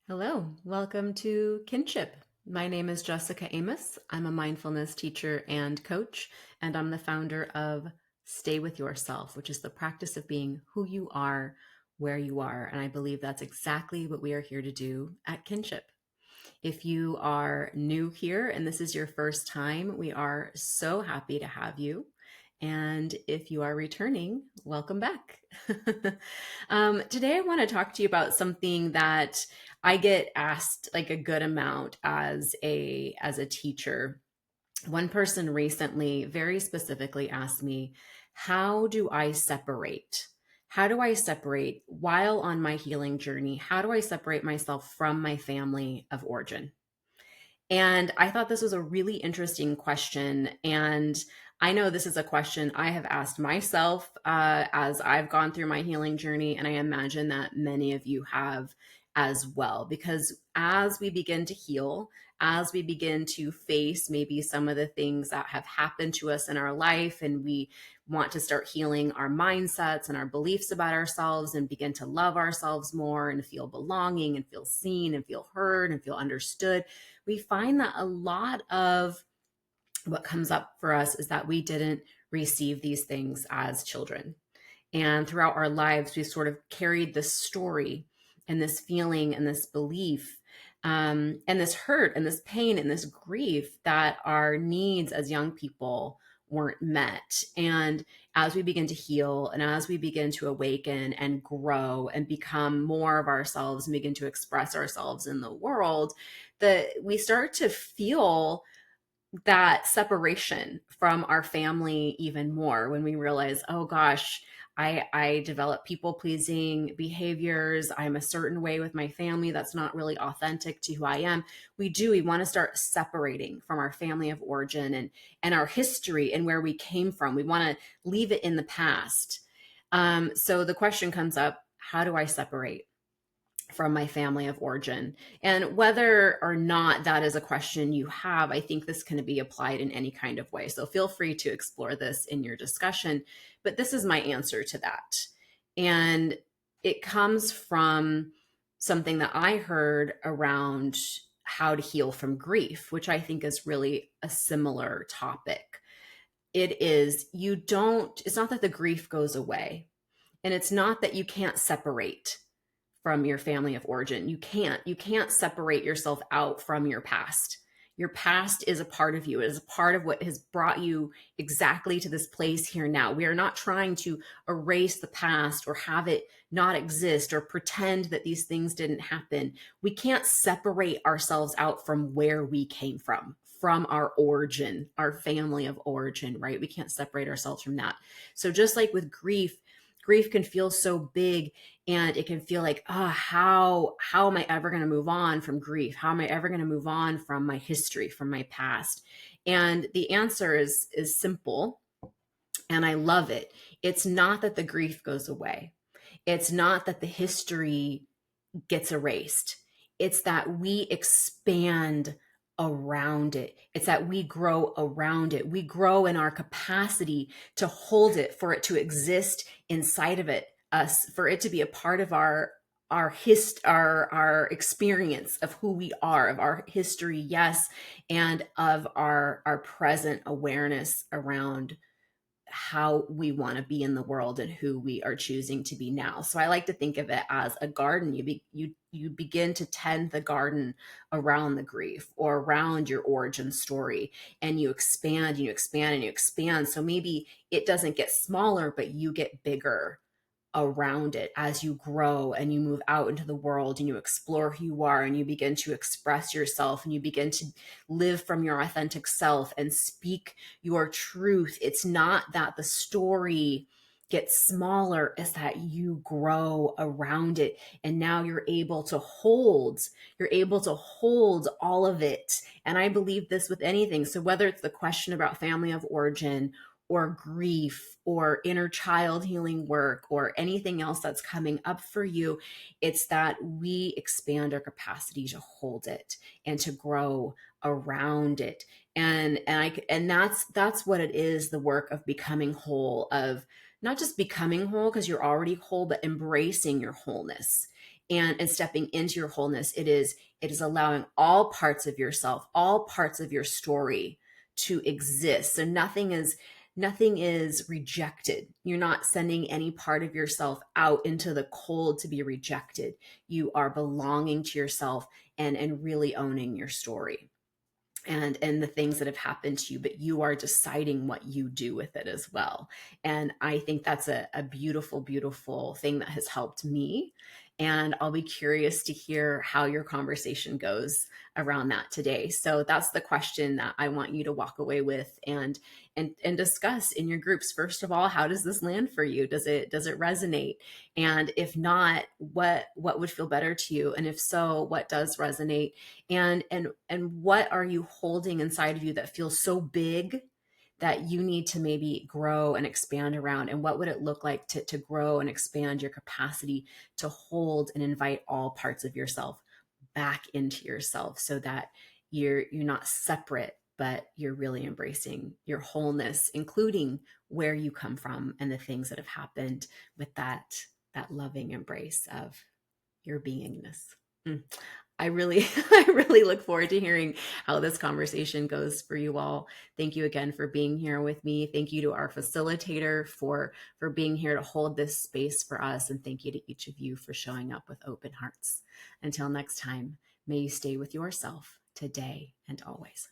Hello, welcome to Kinship. My name is Jessica Amos. I'm a mindfulness teacher and coach, and I'm the founder of Stay With Yourself, which is the practice of being who you are, where you are. And I believe that's exactly what we are here to do at Kinship. If you are new here and this is your first time, we are so happy to have you. And if you are returning, welcome back. Today, I want to talk to you about something that I get asked like a good amount as a teacher. One person recently very specifically asked me, how do I separate? How do I separate while on my healing journey? How do I separate myself from my family of origin? And I thought this was a really interesting question. And I know this is a question I have asked myself as I've gone through my healing journey. And I imagine that many of you have as well. Because as we begin to heal, as we begin to face maybe some of the things that have happened to us in our life, and we want to start healing our mindsets and our beliefs about ourselves and begin to love ourselves more and feel belonging and feel seen and feel heard and feel understood, we find that a lot of what comes up for us is that we didn't receive these things as children. And throughout our lives, we've sort of carried this story and this feeling and this belief and this hurt and this pain and this grief that our needs as young people weren't met. And as we begin to heal and as we begin to awaken and grow and become more of ourselves and begin to express ourselves in the world, that we start to feel that separation from our family even more when we realize, oh gosh, I develop people pleasing behaviors. I'm a certain way with my family that's not really authentic to who I am. We want to start separating from our family of origin and our history and where we came from. We want to leave it in the past. So the question comes up, how do I separate from my family of origin? And whether or not that is a question you have, I think this can be applied in any kind of way. So feel free to explore this in your discussion. But this is my answer to that. And it comes from something that I heard around how to heal from grief, which I think is really a similar topic. It's not that the grief goes away, and it's not that you can't separate from your family of origin. You can't separate yourself out from your past. Your past is a part of you. It is a part of what has brought you exactly to this place here now. We are not trying to erase the past or have it not exist or pretend that these things didn't happen. We can't separate ourselves out from where we came from our origin, our family of origin, right? We can't separate ourselves from that. So just like with grief can feel so big, and it can feel like, how am I ever going to move on from grief? How am I ever going to move on from my history, from my past? And the answer is simple, and I love it. It's not that the grief goes away. It's not that the history gets erased. It's that we expand around it. It's that we grow around it. We grow in our capacity to hold it, for it to exist inside of us, for it to be a part of our experience of who we are, of our history, yes, and of our present awareness around how we want to be in the world and who we are choosing to be now. So I like to think of it as a garden. You begin to tend the garden around the grief or around your origin story, and you expand and you expand and you expand. So maybe it doesn't get smaller, but you get bigger around it as you grow and you move out into the world and you explore who you are and you begin to express yourself and you begin to live from your authentic self and speak your truth. It's not that the story gets smaller, it's that you grow around it, and now you're able to hold all of it. And I believe this with anything. So whether it's the question about family of origin or grief or inner child healing work or anything else that's coming up for you, it's that we expand our capacity to hold it and to grow around it. And that's what it is, the work of becoming whole, of not just becoming whole because you're already whole, but embracing your wholeness and stepping into your wholeness. It is allowing all parts of yourself, all parts of your story to exist. So nothing is rejected. You're not sending any part of yourself out into the cold to be rejected. You are belonging to yourself and really owning your story and the things that have happened to you, but you are deciding what you do with it as well. And I think that's a beautiful, beautiful thing that has helped me. And I'll be curious to hear how your conversation goes around that today. So that's the question that I want you to walk away with and discuss in your groups. First of all, how does this land for you? Does it resonate? And if not, what would feel better to you? And if so, what does resonate? And what are you holding inside of you that feels so big that you need to maybe grow and expand around? And what would it look like to grow and expand your capacity to hold and invite all parts of yourself back into yourself, so that you're not separate, but you're really embracing your wholeness, including where you come from and the things that have happened, with that loving embrace of your beingness. Mm. I really, I really look forward to hearing how this conversation goes for you all. Thank you again for being here with me. Thank you to our facilitator for being here to hold this space for us. And thank you to each of you for showing up with open hearts. Until next time, may you stay with yourself today and always.